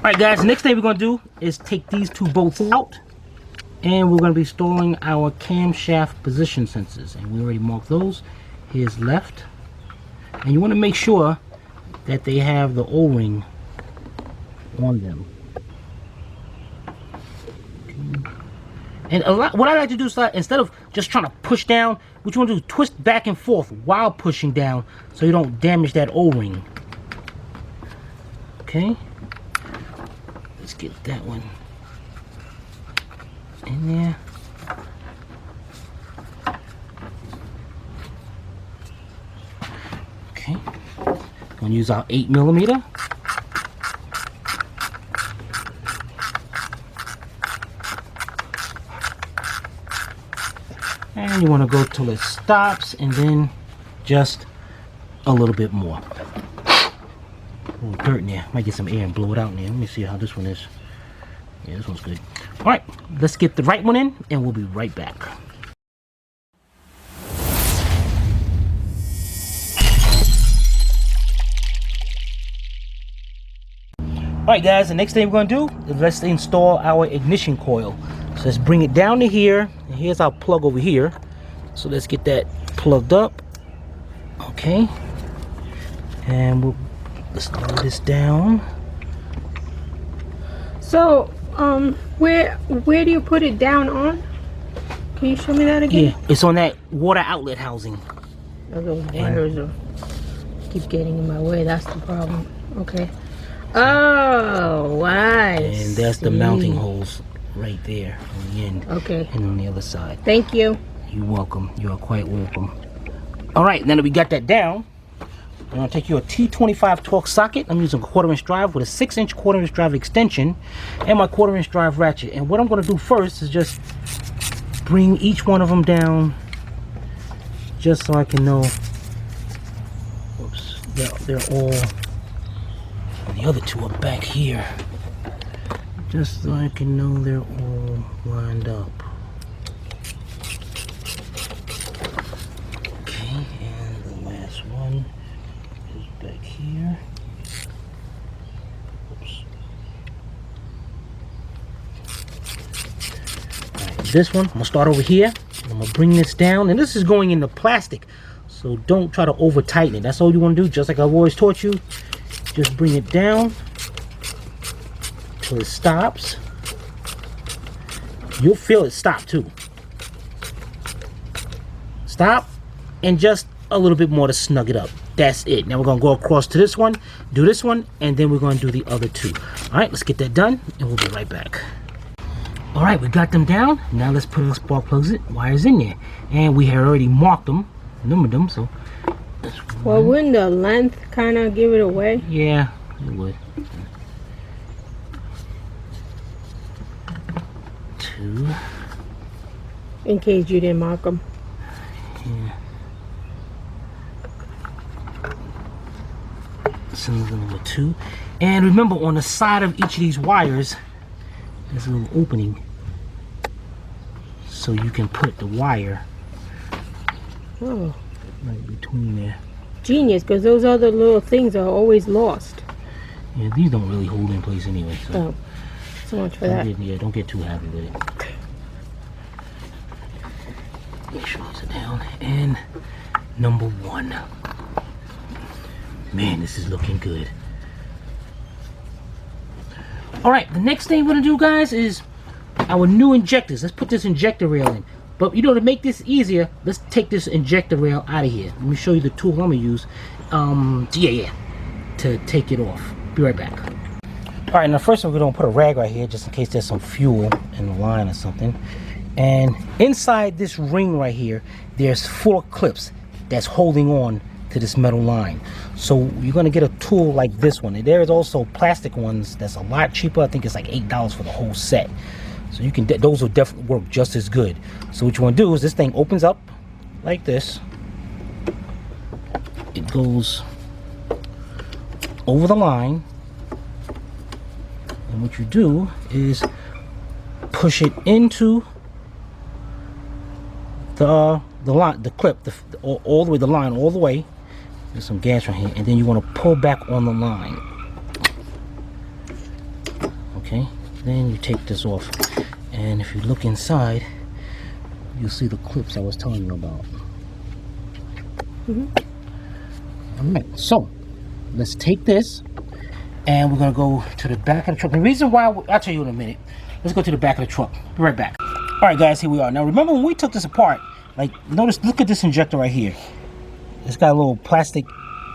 Alright guys, the next thing we're going to do is take these two bolts out, and we're going to be installing our camshaft position sensors, and we already marked those. Here's left, and you want to make sure that they have the O-ring on them. And what I like to do is, instead of just trying to push down, what you want to do is twist back and forth while pushing down so you don't damage that O-ring. Okay, let's get that one in there. Okay, gonna use our 8mm. And you want to go till it stops, and then just a little bit more. A little dirt in there. Might get some air and blow it out in there. Let me see how this one is. Yeah, this one's good. Alright, let's get the right one in, and we'll be right back. Alright guys, the next thing we're going to do is let's install our ignition coil. So let's bring it down to here, and here's our plug over here. So let's get that plugged up. Okay, and let's lower this down. So where do you put it down on? Can you show me that again? Yeah, it's on that water outlet housing. Oh, those wires keep getting in my way. That's the problem. Okay. Oh, I And that's the mounting holes right there on the end. Okay. And on the other side. Thank you. You're welcome. You are quite welcome. Alright, now that we got that down, I'm going to take you a T25 torque socket. I'm using a 1/4" drive with a 6" 1/4" drive extension and my 1/4" drive ratchet. And what I'm going to do first is just bring each one of them down, just so I can know. Whoops, they're all. And the other two are back here, just so I can know they're all lined up. Okay, and the last one is back here. Oops. Alright, this one, I'm gonna start over here. I'm gonna bring this down, and this is going into plastic, so don't try to over tighten it. That's all you want to do, just like I've always taught you. Just bring it down till it stops. You'll feel it stop too. Stop, and just a little bit more to snug it up. That's it. Now we're going to go across to this one, do this one, and then we're going to do the other two. Alright, let's get that done, and we'll be right back. Alright, we got them down. Now let's put our spark plugs, wires in there. And we had already marked them, numbered them, so... Well, wouldn't the length kind of give it away? Yeah, it would. 2. In case you didn't mark them. Yeah. Cylinder number 2. And remember, on the side of each of these wires, there's a little opening, so you can put the wire Oh. right between there. Genius, because those other little things are always lost. Yeah, these don't really hold in place anyway. So, Oh, so much for that. Don't get too happy with it. Make sure it's down. And number 1. Man, this is looking good. Alright, the next thing we're going to do, guys, is our new injectors. Let's put this injector rail in. But, you know, to make this easier, let's take this injector rail out of here. Let me show you the tool I'm going to use. To take it off. Be right back. Alright, now first we're going to put a rag right here, just in case there's some fuel in the line or something. And inside this ring right here, there's 4 clips that's holding on to this metal line. So you're going to get a tool like this one. And there is also plastic ones that's a lot cheaper. I think it's like $8 for the whole set. So you can, those will definitely work just as good. So what you want to do is, this thing opens up like this. It goes over the line, and what you do is push it into the line, the clip, all the way, the line all the way. There's some gas right here, and then you want to pull back on the line. Then you take this off, and if you look inside, you'll see the clips I was telling you about. Alright, so let's take this, and we're gonna go to the back of the truck. The reason why, I'll tell you in a minute. Let's go to the back of the truck. Be right back. Alright guys, here we are. Now remember when we took this apart, like, notice, look at this injector right here. It's got a little plastic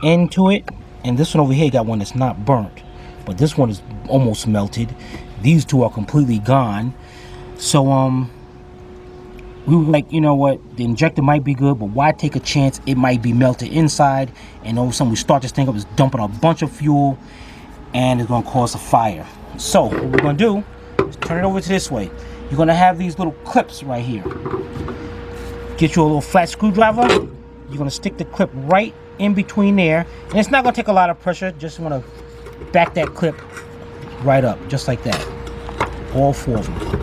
end to it, and this one over here got one that's not burnt, but this one is almost melted. These two are completely gone. So we were like, you know what, the injector might be good, but why take a chance? It might be melted inside, and all of a sudden we start this thing up, it's dumping a bunch of fuel, and it's gonna cause a fire. So what we're gonna do is turn it over to this way. You're gonna have these little clips right here. Get you a little flat screwdriver. You're gonna stick the clip right in between there, and it's not gonna take a lot of pressure. Just wanna back that clip right up, just like that. All four of them.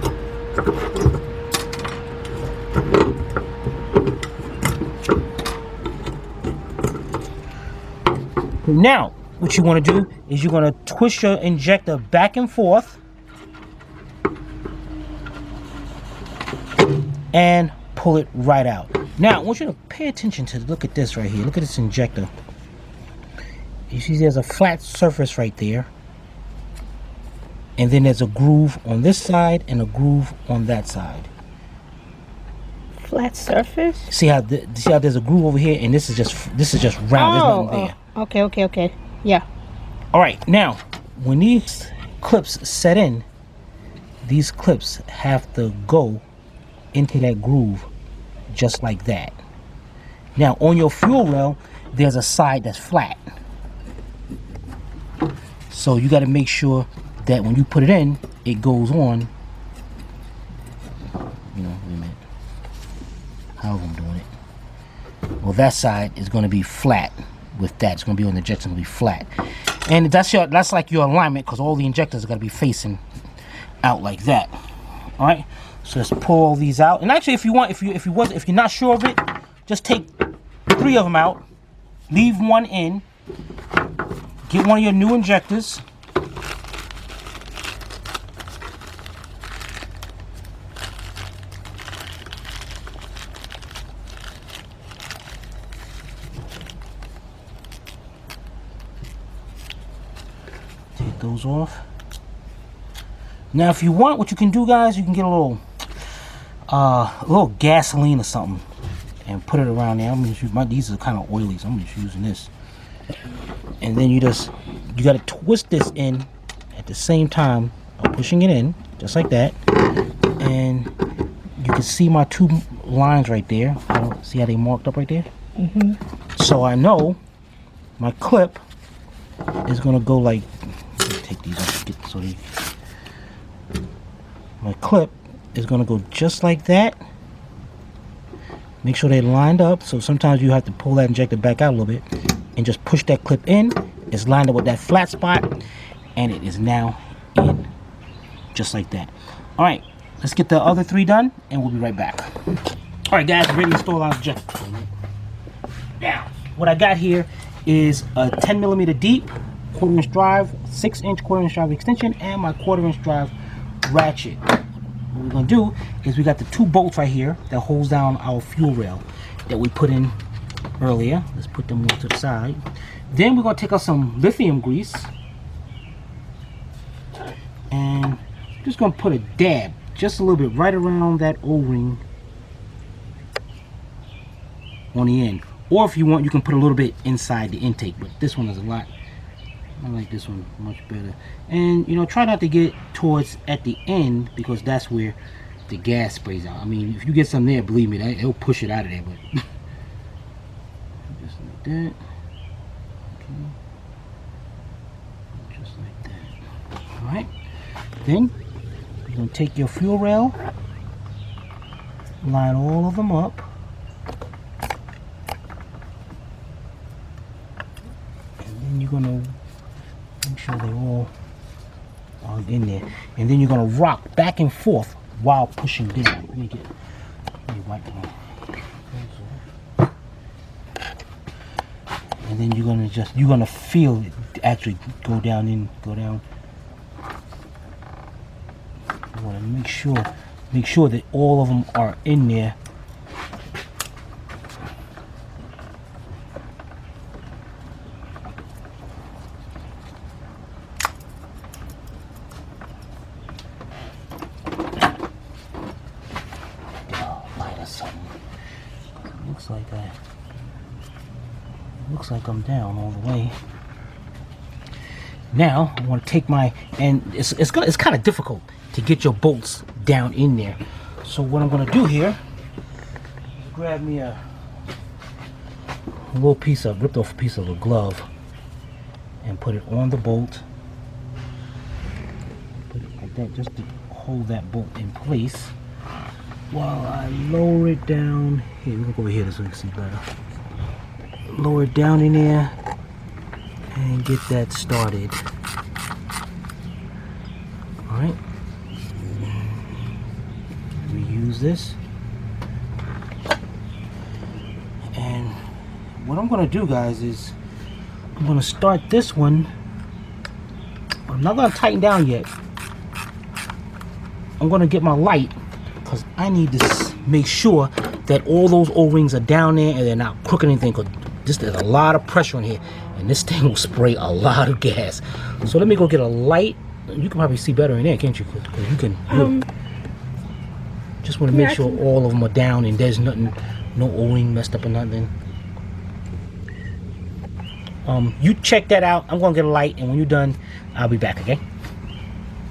Now, what you want to do is you're going to twist your injector back and forth and pull it right out. Now, I want you to pay attention to, look at this right here. Look at this injector. You see there's a flat surface right there. And then there's a groove on this side and a groove on that side. Flat surface? See how there's a groove over here, and this is just round. There's nothing there. Okay. Yeah. All right, now when these clips set in, these clips have to go into that groove just like that. Now on your fuel rail, there's a side that's flat, so you got to make sure that when you put it in, it goes on. You know, wait a minute. How am I doing it? Well, that side is going to be flat. With that, it's going to be on the injector, it's going to be flat, and that's like your alignment, because all the injectors are going to be facing out like that. All right, so let's pull all these out. And actually, if you want, if you're not sure of it, just take 3 of them out, leave one in, get one of your new injectors. Those off. Now if you want, what you can do, guys, you can get a little gasoline or something and put it around there. I'm gonna use these are kind of oily, so I'm just using this. And then you got to twist this in at the same time of pushing it in, just like that. And you can see my 2 lines right there. See how they marked up right there? So I know my clip is gonna go like, take these off, so my clip is going to go just like that. Make sure they're lined up. So sometimes you have to pull that injector back out a little bit and just push that clip in. It's lined up with that flat spot, and it is now in just like that. All right, let's get the other 3 done, and we'll be right back. All right, guys, ready to install our injector. Now, what I got here is a 10mm deep 1/4" drive, 6" 1/4" drive extension, and my 1/4" drive ratchet. What we're gonna do is we got the 2 bolts right here that holds down our fuel rail that we put in earlier. Let's put them to the side. Then we're gonna take out some lithium grease, and just gonna put a dab, just a little bit, right around that O-ring on the end. Or if you want, you can put a little bit inside the intake, but this one is a lot. I like this one much better. And you know, try not to get towards at the end, because that's where the gas sprays out. I mean, if you get some there, believe me, it'll push it out of there. But just like that. Okay. Just like that. All right. Then you're gonna take your fuel rail, line all of them up. And then you're gonna make sure they all are in there, and then you're gonna rock back and forth while pushing down. Let me wipe them off. And then you're gonna feel it actually go down. make sure that all of them are in there. Looks like I'm down all the way. Now I want to take my, and it's kind of difficult to get your bolts down in there. So what I'm going to do here is grab me a little piece of ripped off piece of a glove and put it on the bolt. Put it like that just to hold that bolt in place while I lower it down. Here, we're gonna go over here so you can see better. Lower it down in there and get that started. Alright. Reuse this. And what I'm gonna do, guys, is I'm gonna start this one. I'm not gonna tighten down yet. I'm gonna get my light because I need to make sure that all those O-rings are down there and they're not crooked or anything, because there's a lot of pressure in here and this thing will spray a lot of gas. So let me go get a light. You can probably see better in there, can't you? Because you can just want to make sure all of them are down and there's nothing, no O-ring messed up or nothing. You check that out. I'm gonna get a light, and when you're done, I'll be back. Okay?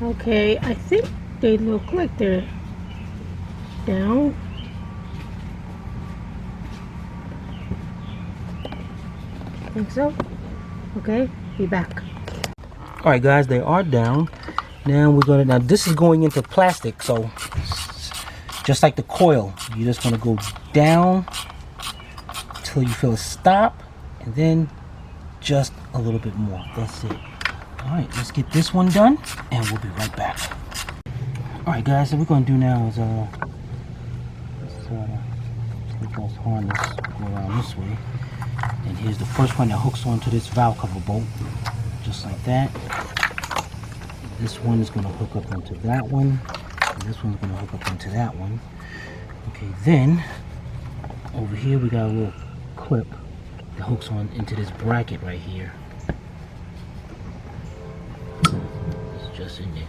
Okay, I think they look like they're down. Think so? Okay, be back. All right, guys, they are down. Now this is going into plastic, so just like the coil, you're just gonna go down till you feel a stop, and then just a little bit more. That's it. All right, let's get this one done, and we'll be right back. All right, guys, so what we're gonna do now is let's take this harness, go around this way, and here's the first one that hooks onto this valve cover bolt, just like that. This one is gonna hook up onto that one, and this one's gonna hook up onto that one. Okay, then over here we got a little clip that hooks on into this bracket right here. It's just in there.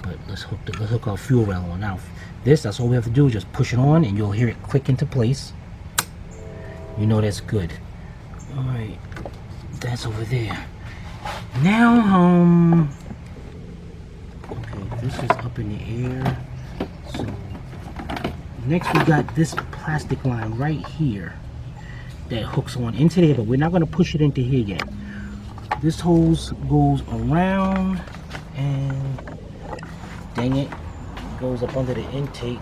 But let's hook our fuel rail on now. That's all we have to do, is just push it on and you'll hear it click into place. You know that's good. Alright. That's over there. Now okay, this is up in the air. So next we got this plastic line right here that hooks on into there, but we're not going to push it into here yet. This hose goes around and dang it, goes up under the intake.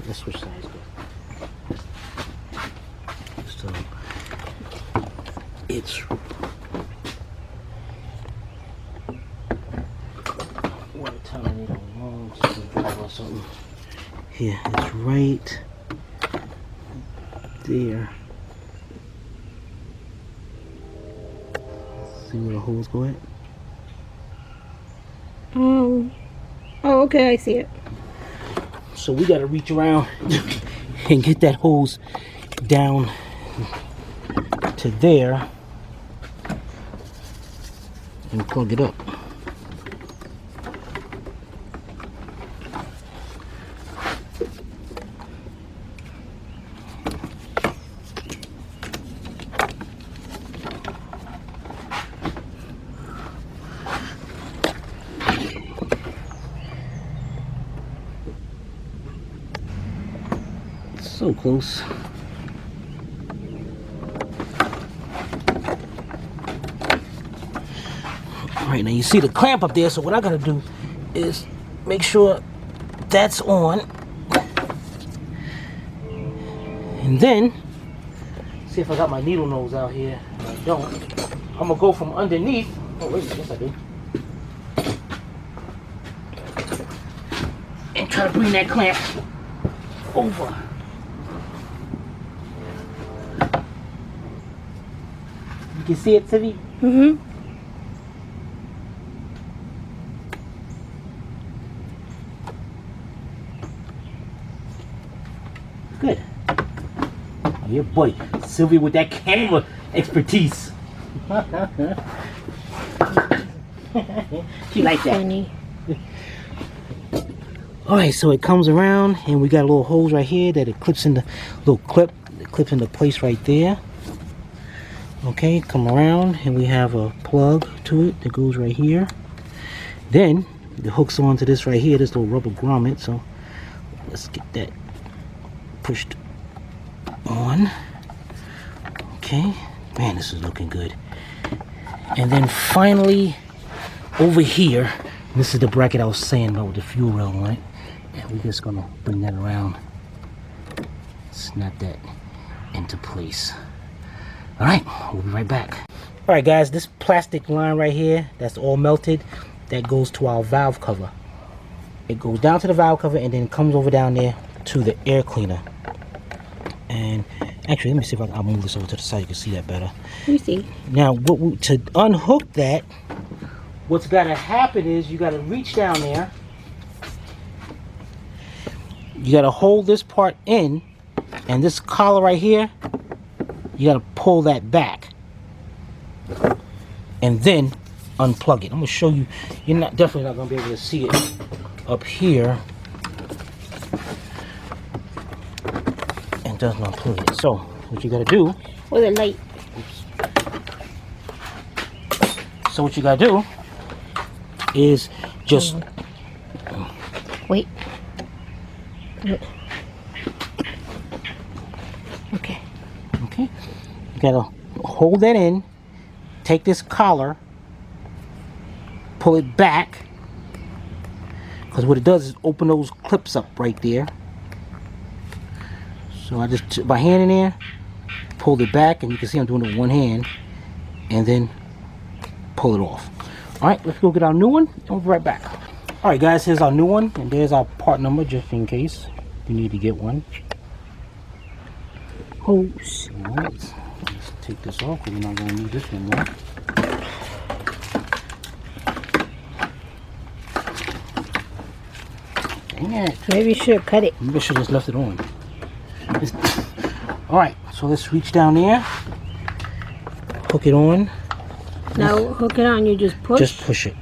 Let's switch sides. So it's one time I need a long screwdriver or something. Here, it's right there. See where the holes go at? Oh, okay, I see it. So we gotta reach around and get that hose down to there and plug it up. So close. Alright, now you see the clamp up there, so what I gotta do is make sure that's on. And then, see if I got my needle nose out here. If I don't, I'm gonna go from underneath. Oh, wait a minute, yes I do. And try to bring that clamp over. You can see it, Tiffy? Mm-hmm. good. Oh, yeah, boy. Sylvia with that camera expertise. She like that. Funny. Alright, so it comes around and we got little holes right here that it clips in the little clip. It clips into place right there. Okay, come around and we have a plug to it that goes right here. Then it hooks onto this right here, this little rubber grommet. So let's get that pushed on. Okay, man, this is looking good. And then finally over here, this is the bracket I was saying about with the fuel rail on it. And we're just gonna bring that around, snap that into place. All right, we'll be right back. All right, guys, this plastic line right here, that's all melted, that goes to our valve cover. It goes down to the valve cover and then comes over down there to the air cleaner. And actually, let me see if I'll move this over to the side. You can see that better. You see. Now, to unhook that, what's got to happen is you got to reach down there. You got to hold this part in, and this collar right here, you got to pull that back, and then unplug it. I'm gonna show you. You're definitely not gonna be able to see it up here, and doesn't unplug it. So what you got to do? With a light. So what you got to do is just wait. Okay. Okay. You gotta hold that in. Take this collar, pull it back, because what it does is open those clips up right there. So I just took my hand in there, pulled it back, and you can see I'm doing it with one hand, and then pull it off. All right, let's go get our new one, and we'll be right back. All right, guys, here's our new one, and there's our part number just in case you need to get one. Hose. All right, let's take this off because we're not going to need this anymore. Dang it. Maybe you should cut it. Maybe I should have just left it on. All right, so let's reach down there, hook it on. Now hook it on, you just push? Just push it.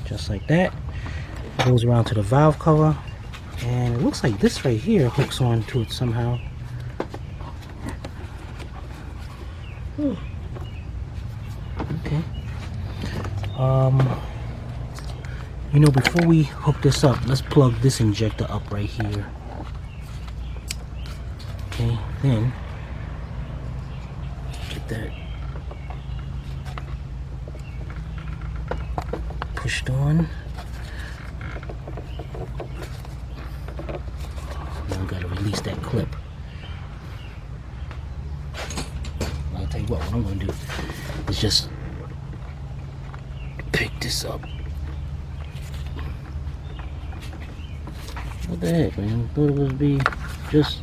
Just like that. It goes around to the valve cover. And it looks like this right here hooks on to it somehow. Okay. You know, before we hook this up, let's plug this injector up right here. Okay, then get that pushed on. Now we gotta release that clip. I'll tell you what I'm gonna do is just pick this up. What the heck, man? Thought it would be just.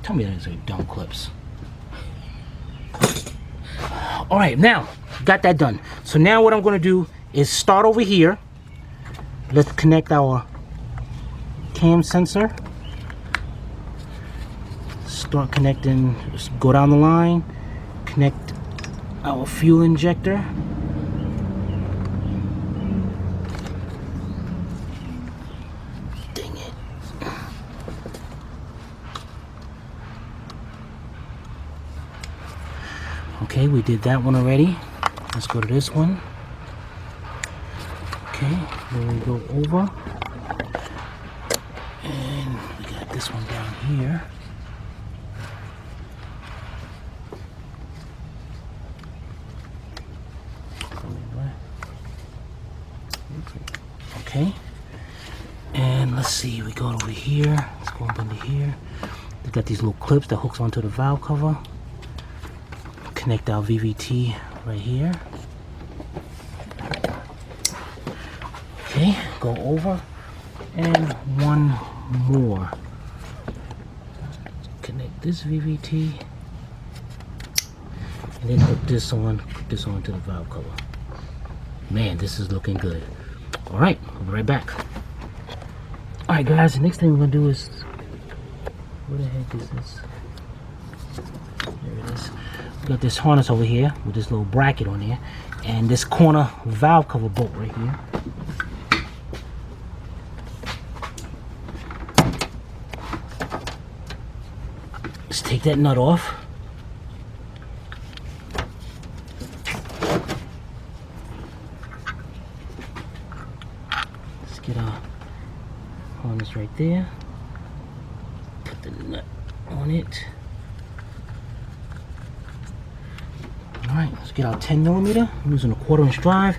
Tell me that it's like dumb clips. All right, now got that done. So now what I'm going to do is start over here. Let's connect our cam sensor. Start connecting. Just go down the line. Connect our fuel injector. Dang it. Okay, we did that one already. Let's go to this one. Okay, then we go over. And we got this one down here. Okay. And let's see, we go over here. Let's go up under here. We got these little clips that hooks onto the valve cover. Connect our VVT right here. Okay, go over and one more. Connect this VVT and then hook this on to the valve cover. Man, this is looking good. All right, I'll be right back. Alright guys, the next thing we're gonna do is, where the heck is this? There it is. We got this harness over here with this little bracket on there, and this corner valve cover bolt right here. Let's take that nut off. Let's get our harness right there. Put the nut on it. Alright, let's get our 10mm. I'm using a 1/4" drive,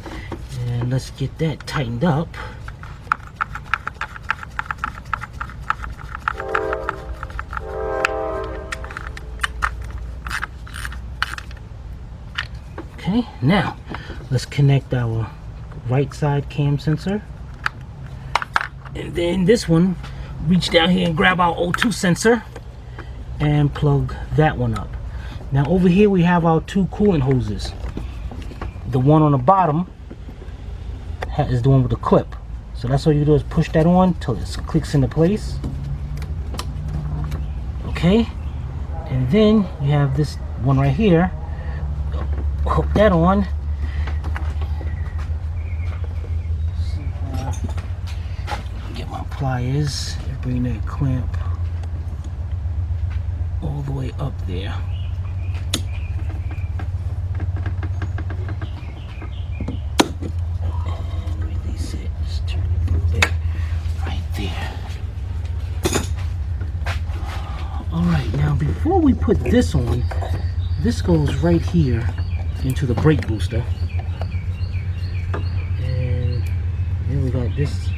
and let's get that tightened up. Okay, now let's connect our right side cam sensor, and then this one, reach down here and grab our O2 sensor and plug that one up. Now over here we have our 2 coolant hoses. The one on the bottom is the one with the clip. So that's all you do is push that on till it clicks into place. Okay, and then you have this one right here. Hook that on. Get my pliers and bring that clamp all the way up there. Alright, now before we put this on, this goes right here into the brake booster. And then we got this,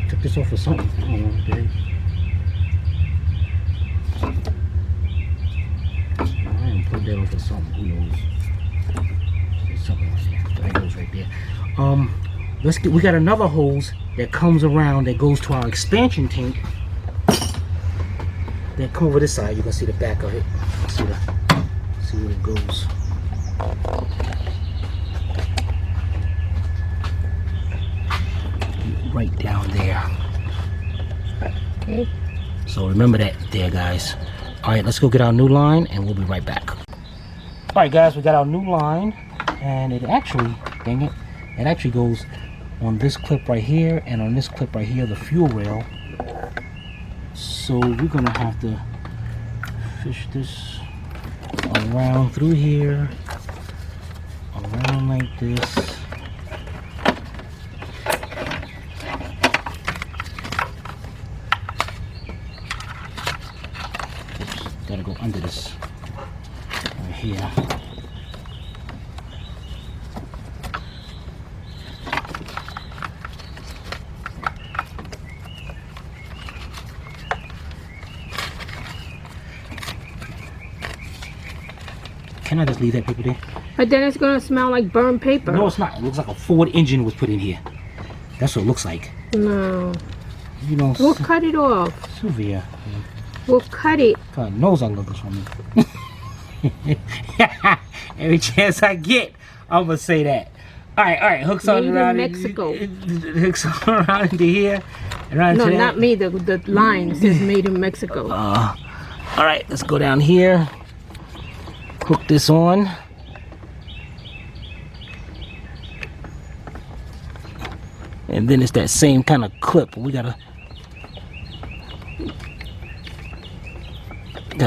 took this off of something. I don't know, okay. I didn't put that off of something, who knows. There's something right there. There it goes right there. We got another hose that comes around that goes to our expansion tank. Then come over this side, you can see the back of it. See where it goes. Right down there. Okay. So remember that there, guys. Alright, let's go get our new line and we'll be right back. Alright guys, we got our new line, and it actually, dang it, it actually goes on this clip right here and on this clip right here, the fuel rail. So we're gonna have to fish this around through here, around like this. Oops, gotta go under this right here. Can I just leave that paper there? But then it's gonna smell like burned paper. No, it's not. It looks like a Ford engine was put in here. That's what it looks like. No. You know, we'll cut it off. Sylvia. We'll cut it. God knows I love this woman. Every chance I get, I'm gonna say that. All right. Hooks on around Mexico. Hooks on around into here. Around no, to not me. The line says made in Mexico. All right, let's go down here. Hook this on. And then it's that same kind of clip. We gotta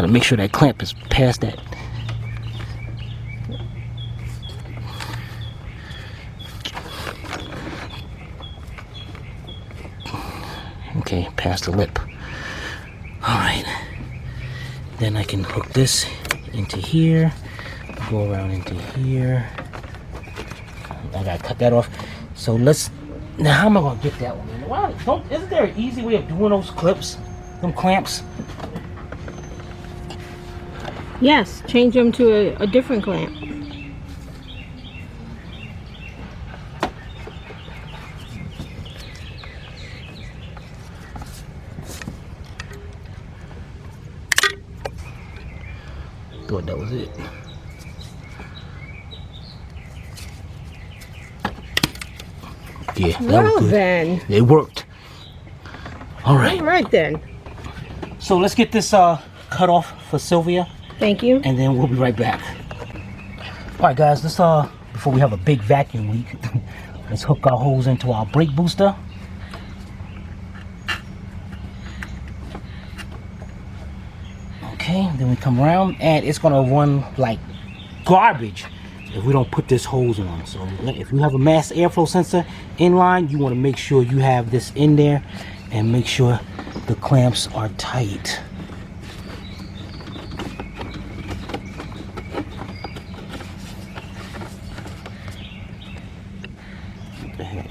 make sure that clamp is past that. Okay, past the lip. All right. Then I can hook this into here, go around into here. I gotta cut that off. So let's, now how am I gonna get that one in? Why isn't there an easy way of doing those clips, them clamps? Yes, change them to a different clamp. Thought that was it. Yeah, that was good. Then It worked. All right. All right then. So let's get this cut off for Sylvia, Thank you. and then we'll be right back. All right, guys. Let's before we have a big vacuum leak, let's hook our hose into our brake booster. Okay, then we come around, and it's gonna run like garbage if we don't put this hose on. So if you have a mass airflow sensor in line, you want to make sure you have this in there and make sure the clamps are tight. What the heck?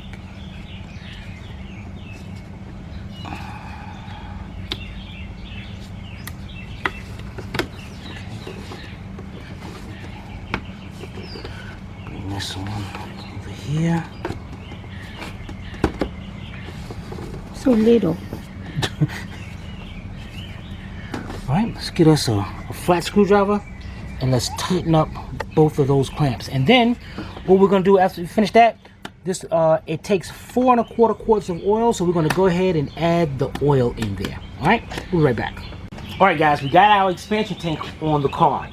Bring this one over here. So little. Alright, let's get us a flat screwdriver and let's tighten up both of those clamps. And then what we're gonna do after we finish that, this it takes 4 1/4 quarts of oil, so we're gonna go ahead and add the oil in there. Alright, we'll be right back. Alright guys, we got our expansion tank on the car,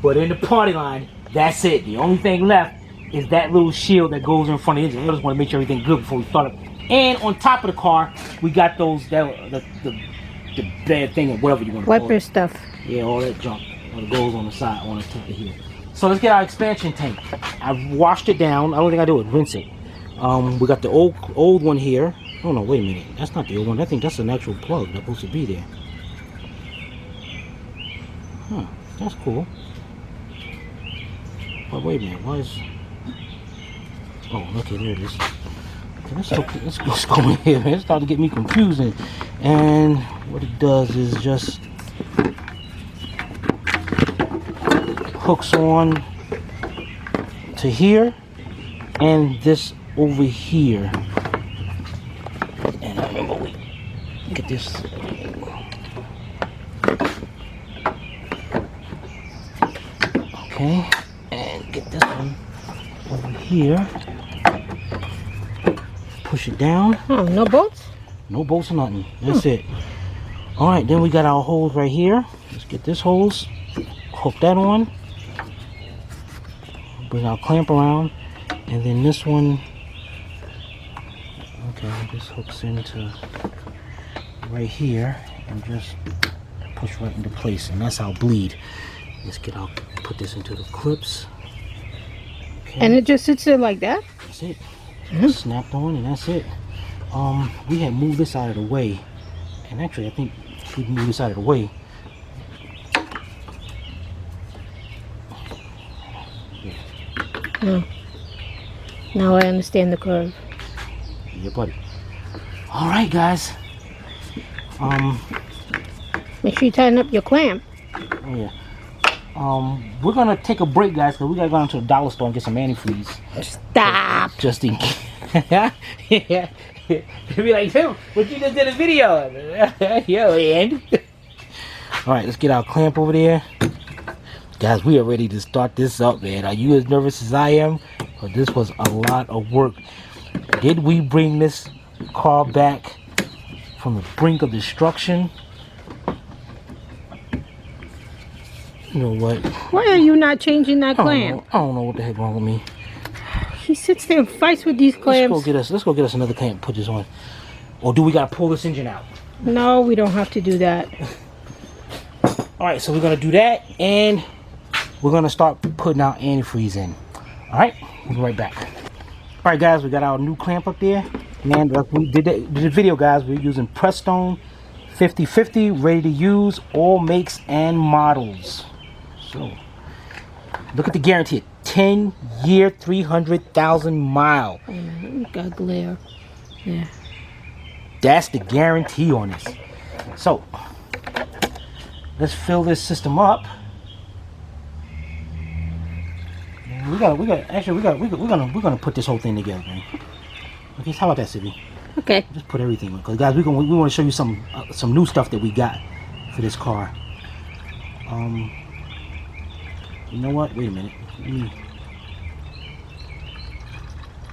but in the party line, that's it. The only thing left is that little shield that goes in front of the engine. I just want to make sure everything's good before we start it. And on top of the car, we got those the bad thing or whatever you want to call Wiper it. stuff. Yeah, all that junk that goes on the side, on the top of here. So let's get our expansion tank. I've washed it down. I don't think I do it. Rinse it. We got the old one here. Oh no, wait a minute. That's not the old one. I think that's an actual plug that's supposed to be there. Huh, that's cool. But wait a minute, why is... Oh, okay, there it is. Okay, let's go in here, man. It's starting to get me confusing. And what it does is just hooks on to here and this over here. And I remember we get this. Okay, and get this one over here. Push it down. Oh, no bolts? No bolts or nothing. That's it. Alright, then we got our hose right here. Let's get this hose. Hook that on. Bring our clamp around. And then this one. Okay, this hooks into right here. And just push right into place. And that's our bleed. Let's put this into the clips. Okay. And it just sits there like that? That's it. Snapped on and that's it. We had moved this out of the way, and actually I think we can move this out of the way. No. Now I understand the curve. Yeah, buddy. All right, guys. Make sure you tighten up your clamp. Oh yeah. We're gonna take a break, guys, because we gotta go down to the dollar store and get some antifreeze. Stop. Just in case. Yeah. Be like, Tim, what you just did a video. Yo, and. All right, let's get our clamp over there. Guys, we are ready to start this up, man. Are you as nervous as I am? But this was a lot of work. Did we bring this car back from the brink of destruction? You know what? Why are you not changing that clamp? I don't know what the heck wrong with me. He sits there and fights with these clamps. Let's go get us another clamp and put this on. Or do we gotta pull this engine out? No, we don't have to do that. Alright, so we're gonna do that, and we're gonna start putting our antifreeze in. Alright, we'll be right back. Alright guys, we got our new clamp up there. And like we did the video, guys, we're using Prestone 5050, ready to use, all makes and models. So look at the guarantee. 10-year, 300,000 mile. Got glare. Yeah. That's the guarantee on this. So let's fill this system up. We're gonna put this whole thing together, man. Okay, how about that, Sydney? Okay. Just put everything in, because guys, we want to show you some new stuff that we got for this car. You know what? Wait a minute. Let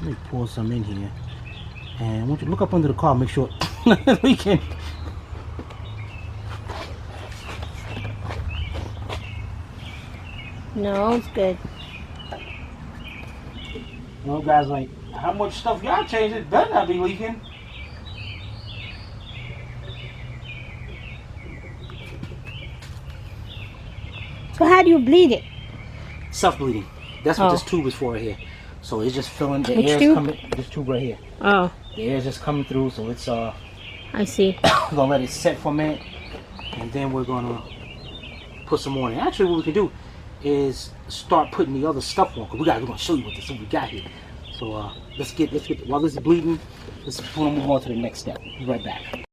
me pour some in here, and I want you to look up under the car, make sure we can No, it's good. You know, guys, like, how much stuff y'all changed? It better not be leaking. So how do you bleed it? Self-bleeding. That's what Oh. this tube is for right here. So it's just filling, the Which air's tube? coming, this tube right here. Oh, The air's just coming through, so it's, I see. we're gonna let it set for a minute, and then we're gonna put some more in. Actually, what we can do is start putting the other stuff on, because we're gonna show you what we got here. So let's get, while this is bleeding, let's move on to the next step. Be right back.